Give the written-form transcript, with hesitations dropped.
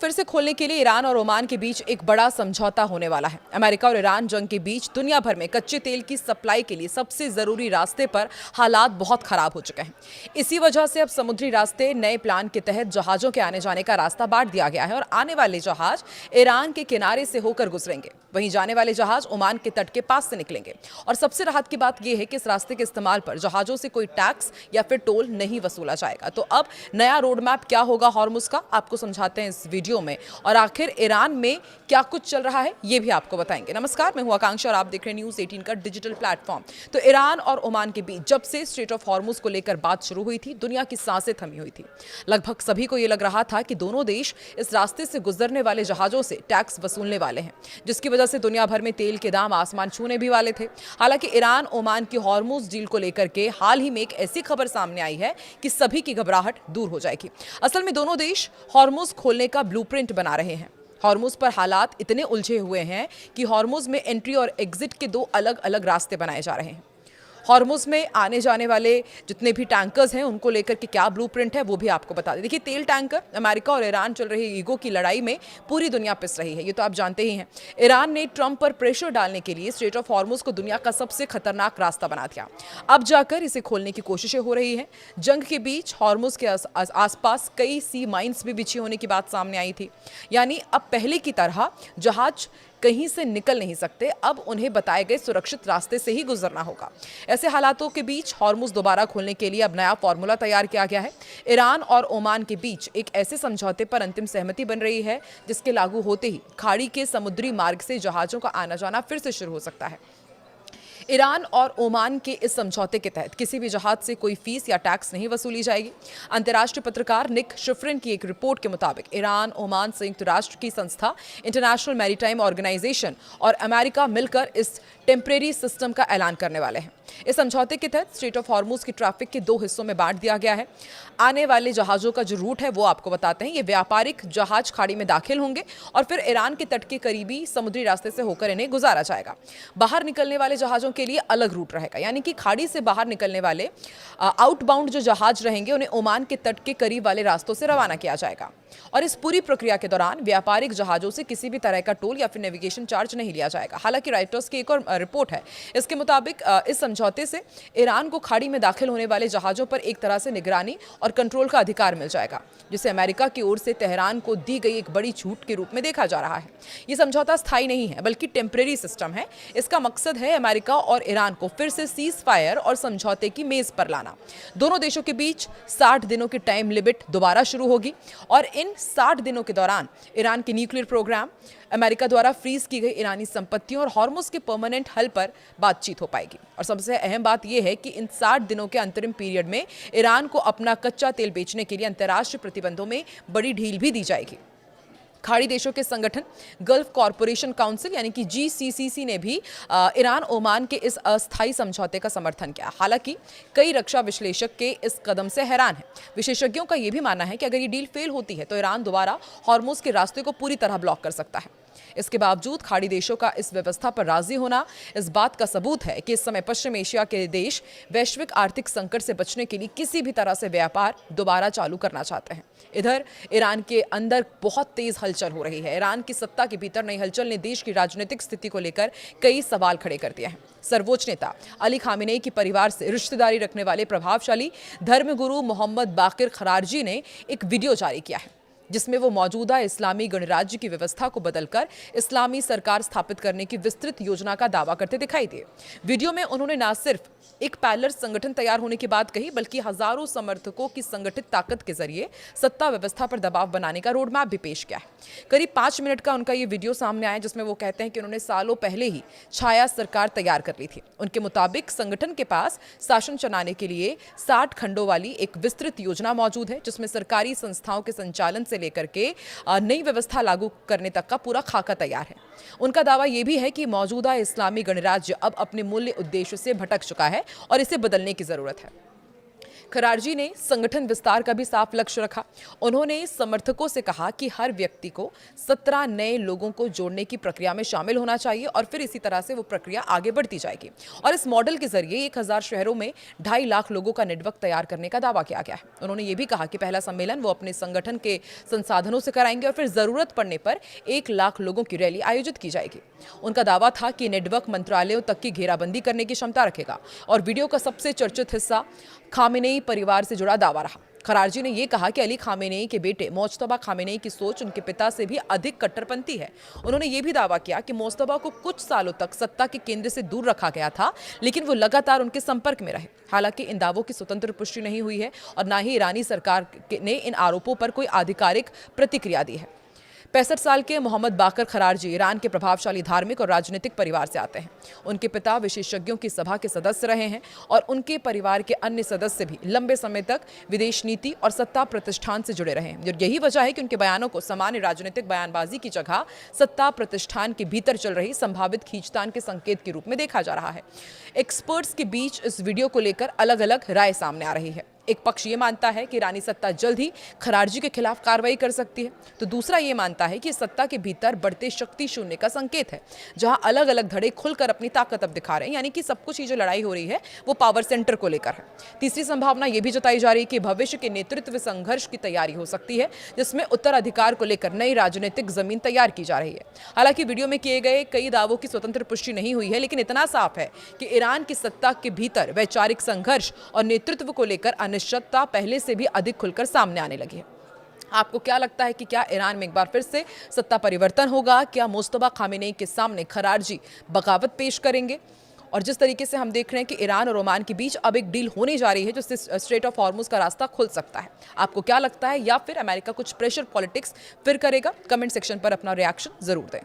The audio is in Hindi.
फिर से खोलने के लिए ईरान और ओमान के बीच एक बड़ा समझौता होने वाला है। अमेरिका और ईरान जंग के बीच दुनिया भर में कच्चे तेल की सप्लाई के लिए सबसे जरूरी रास्ते पर हालात बहुत खराब हो चुके हैं। इसी वजह से अब समुद्री रास्ते नए प्लान के तहत जहाजों के आने जाने का रास्ता बांट दिया गया है और आने वाले जहाज ईरान के किनारे से होकर गुजरेंगे, वहीं जाने वाले जहाज ओमान के तट के पास से निकलेंगे। और सबसे राहत की बात यह है कि इस रास्ते के इस्तेमाल पर जहाजों से कोई टैक्स या फिर टोल नहीं वसूला जाएगा। तो अब नया रोड मैप क्या होगा हॉर्मुज का, आपको समझाते हैं इस वीडियो में, और आखिर ईरान में क्या कुछ चल रहा है ये भी आपको बताएंगे। नमस्कार, मैं हूं आकांक्षा और आप देख रहे हैं न्यूज़ 18 का डिजिटल प्लेटफॉर्म। तो ईरान और ओमान के बीच जब से स्ट्रेट ऑफ हॉर्मुज को लेकर बात शुरू हुई थी, दुनिया की सांसें थमी हुई थी। लगभग सभी को यह लग रहा था कि दोनों देश इस रास्ते से गुजरने वाले जहाजों से टैक्स वसूलने वाले हैं, जिसकी वजह से दुनिया भर में तेल के दाम आसमान छूने भी वाले थे। हालांकि ईरान ओमान की हॉर्मुज डील को लेकर के हाल ही में एक ऐसी खबर सामने आई है कि सभी की घबराहट दूर हो जाएगी। असल में दोनों देश हॉर्मुज खोलने का ब्लूप्रिंट बना रहे हैं। हॉर्मुज पर हालात इतने उलझे हुए हैं कि हॉर्मुज में एंट्री और एग्जिट के दो अलग अलग रास्ते बनाए जा रहे हैं। हॉर्मुज में आने जाने वाले जितने भी टैंकर्स हैं उनको लेकर के क्या ब्लूप्रिंट है वो भी आपको बता दें। देखिए, तेल टैंकर, अमेरिका और ईरान चल रही ईगो की लड़ाई में पूरी दुनिया पिस रही है, ये तो आप जानते ही हैं। ईरान ने ट्रंप पर प्रेशर डालने के लिए स्ट्रेट ऑफ हॉर्मुज को दुनिया का सबसे खतरनाक रास्ता बना दिया। अब जाकर इसे खोलने की कोशिशें हो रही हैं। जंग के बीच हॉर्मुज के आसपास कई सी माइंस भी बिछी होने की बात सामने आई थी। यानी अब पहले की तरह जहाज कहीं से निकल नहीं सकते, अब उन्हें बताए गए सुरक्षित रास्ते से ही गुजरना होगा। ऐसे हालातों के बीच हॉर्मुज दोबारा खोलने के लिए अब नया फॉर्मूला तैयार किया गया है। ईरान और ओमान के बीच एक ऐसे समझौते पर अंतिम सहमति बन रही है जिसके लागू होते ही खाड़ी के समुद्री मार्ग से जहाजों का आना जाना फिर से शुरू हो सकता है। ईरान और ओमान के इस समझौते के तहत किसी भी जहाज से कोई फीस या टैक्स नहीं वसूली जाएगी। अंतर्राष्ट्रीय पत्रकार निक शिफ्रिन की एक रिपोर्ट के मुताबिक ईरान, ओमान, संयुक्त राष्ट्र की संस्था इंटरनेशनल मैरीटाइम ऑर्गेनाइजेशन और अमेरिका मिलकर इस टेम्परेरी सिस्टम का ऐलान करने वाले हैं। इस समझौते के तहत स्ट्रेट ऑफ हॉर्मुज की ट्रैफिक के दो हिस्सों में बांट दिया गया है। आने वाले जहाजों का जो रूट है वो आपको बताते हैं। ये व्यापारिक जहाज खाड़ी में दाखिल होंगे और फिर ईरान के तट के करीबी समुद्री रास्ते से होकर इन्हें गुजारा जाएगा। बाहर निकलने वाले जहाजों के लिए अलग रूट रहेगा, यानी कि खाड़ी से बाहर निकलने वाले आउटबाउंड जो जहाज रहेंगे उन्हें ओमान के तट के करीब वाले रास्तों से रवाना किया जाएगा। और इस पूरी प्रक्रिया के दौरान व्यापारिक जहाजों से किसी भी तरह का टोल या फिर नेविगेशन चार्ज नहीं लिया जाएगा। हालांकि राइटर्स की एक और रिपोर्ट है, इसके मुताबिक इस समझौते से ईरान को खाड़ी में दाखिल होने वाले जहाजों पर एक तरह से निगरानी और कंट्रोल का अधिकार मिल जाएगा, जिसे अमेरिका की ओर से तेहरान को दी गई एक बड़ी छूट के रूप में देखा जा रहा है। ये समझौता स्थायी नहीं है बल्कि टेम्परेरी सिस्टम है। इसका मकसद है अमेरिका और ईरान को फिर से सीज फायर और समझौते की मेज पर लाना। दोनों देशों के बीच 60 दिनों की टाइम लिमिट दोबारा शुरू होगी और इन 60 दिनों के दौरान ईरान के न्यूक्लियर प्रोग्राम, अमेरिका द्वारा फ्रीज की गई ईरानी संपत्तियों और हॉर्मुज के परमानेंट हल पर बातचीत हो पाएगी। और सबसे अहम बात यह है कि इन 60 दिनों के अंतरिम पीरियड में ईरान को अपना कच्चा तेल बेचने के लिए अंतर्राष्ट्रीय प्रतिबंधों में बड़ी ढील भी दी जाएगी। खाड़ी देशों के संगठन गल्फ कॉरपोरेशन काउंसिल यानी कि GCCC ने भी ईरान ओमान के इस अस्थायी समझौते का समर्थन किया। हालांकि कई रक्षा विश्लेषक के इस कदम से हैरान हैं। विशेषज्ञों का यह भी मानना है कि अगर ये डील फेल होती है तो ईरान दोबारा हॉर्मुज के रास्ते को पूरी तरह ब्लॉक कर सकता है। इसके बावजूद खाड़ी देशों का इस व्यवस्था पर राजी होना इस बात का सबूत है कि इस समय पश्चिम एशिया के देश वैश्विक आर्थिक संकट से बचने के लिए किसी भी तरह से व्यापार दोबारा चालू करना चाहते हैं। इधर ईरान के अंदर बहुत तेज हलचल हो रही है। ईरान की सत्ता के भीतर नई हलचल ने देश की राजनीतिक स्थिति को लेकर कई सवाल खड़े कर दिए हैं। सर्वोच्च नेता अली खामेनेई के परिवार से रिश्तेदारी रखने वाले प्रभावशाली धर्मगुरु मोहम्मद बाकिर खरारजी ने एक वीडियो जारी किया है, जिसमें वो मौजूदा इस्लामी गणराज्य की व्यवस्था को बदलकर इस्लामी सरकार स्थापित करने की विस्तृत योजना का दावा करते दिखाई दिए। वीडियो में उन्होंने न सिर्फ एक पैरेलल संगठन तैयार होने की बात कही, बल्कि हजारों समर्थकों की संगठित ताकत के जरिए सत्ता व्यवस्था पर दबाव बनाने का रोड मैप भी पेश किया है। करीब 5 मिनट का उनका ये वीडियो सामने आया, जिसमें वो कहते हैं कि उन्होंने सालों पहले ही छाया सरकार तैयार कर ली थी। उनके मुताबिक संगठन के पास शासन चलाने के लिए 60 खंडों वाली एक विस्तृत योजना मौजूद है, जिसमें सरकारी संस्थाओं के संचालन से लेकर के नई व्यवस्था लागू करने तक का पूरा खाका तैयार है। उनका दावा यह भी है कि मौजूदा इस्लामी गणराज्य अब अपने मूल्य उद्देश्य से भटक चुका है और इसे बदलने की जरूरत है। खरारजी ने संगठन विस्तार का भी साफ लक्ष्य रखा। उन्होंने समर्थकों से कहा कि हर व्यक्ति को 17 नए लोगों को जोड़ने की प्रक्रिया में शामिल होना चाहिए और फिर इसी तरह से वो प्रक्रिया आगे बढ़ती जाएगी। और इस मॉडल के जरिए 1000 शहरों में 2.5 लाख लोगों का नेटवर्क तैयार करने का दावा किया गया है। उन्होंने ये भी कहा कि पहला सम्मेलन वो अपने संगठन के संसाधनों से कराएंगे और फिर जरूरत पड़ने पर 1 लाख लोगों की रैली आयोजित की जाएगी। उनका दावा था कि नेटवर्क मंत्रालयों तक की घेराबंदी करने की क्षमता रखेगा और वीडियो का सबसे चर्चित हिस्सा खामेनेई परिवार से जुड़ा दावा रहा। खरारजी ने यह कहा कि अली खामेनेई के बेटे मोज्तबा खामेनेई की सोच उनके पिता से भी अधिक कट्टरपंथी है। उन्होंने यह भी दावा किया कि मोज्तबा को कुछ सालों तक सत्ता के केंद्र से दूर रखा गया था, लेकिन वो लगातार उनके संपर्क में रहे। हालांकि इन दावों की स्वतंत्र पुष्टि नहीं हुई है और न ही ईरानी सरकार ने इन आरोपों पर कोई आधिकारिक प्रतिक्रिया दी है। 65 साल के मोहम्मद बाकर खरारजी ईरान के प्रभावशाली धार्मिक और राजनीतिक परिवार से आते हैं। उनके पिता विशेषज्ञों की सभा के सदस्य रहे हैं और उनके परिवार के अन्य सदस्य भी लंबे समय तक विदेश नीति और सत्ता प्रतिष्ठान से जुड़े रहे हैं। यही वजह है कि उनके बयानों को सामान्य राजनीतिक बयानबाजी की जगह सत्ता प्रतिष्ठान के भीतर चल रही संभावित खींचतान के संकेत के रूप में देखा जा रहा है। एक्सपर्ट्स के बीच इस वीडियो को लेकर अलग अलग राय सामने आ रही है। एक पक्ष ये मानता है कि ईरानी सत्ता जल्द ही खरारजी के खिलाफ कार्रवाई कर सकती है, तो दूसरा ये मानता है कि सत्ता के भीतर बढ़ते शक्ति शून्य का संकेत है, जहां अलग अलग धड़े खुलकर अपनी ताकत अब दिखा रहे हैं, यानी कि सब कुछ ये जो लड़ाई हो रही है वो पावर सेंटर को लेकर है। तीसरी संभावना ये भी जताई जा रही है कि भविष्य के नेतृत्व संघर्ष की तैयारी हो सकती है, जिसमें उत्तराधिकार को लेकर नई राजनीतिक जमीन तैयार की जा रही है। हालांकि वीडियो में किए गए कई दावों की स्वतंत्र पुष्टि नहीं हुई है, लेकिन इतना साफ है कि ईरान की सत्ता के भीतर वैचारिक संघर्ष और नेतृत्व को लेकर अनिश्चितता पहले से भी अधिक खुलकर सामने आने लगी है। आपको क्या लगता है कि क्या ईरान में एक बार फिर से सत्ता परिवर्तन होगा? क्या मुस्तफा खामेनेई के सामने खरारजी बगावत पेश करेंगे? और जिस तरीके से हम देख रहे हैं कि ईरान और ओमान के बीच अब एक डील होने जा रही है जिससे स्ट्रेट ऑफ हॉर्मुज का रास्ता खुल सकता है, आपको क्या लगता है? या फिर अमेरिका कुछ प्रेशर पॉलिटिक्स फिर करेगा? कमेंट सेक्शन पर अपना रिएक्शन जरूर दें।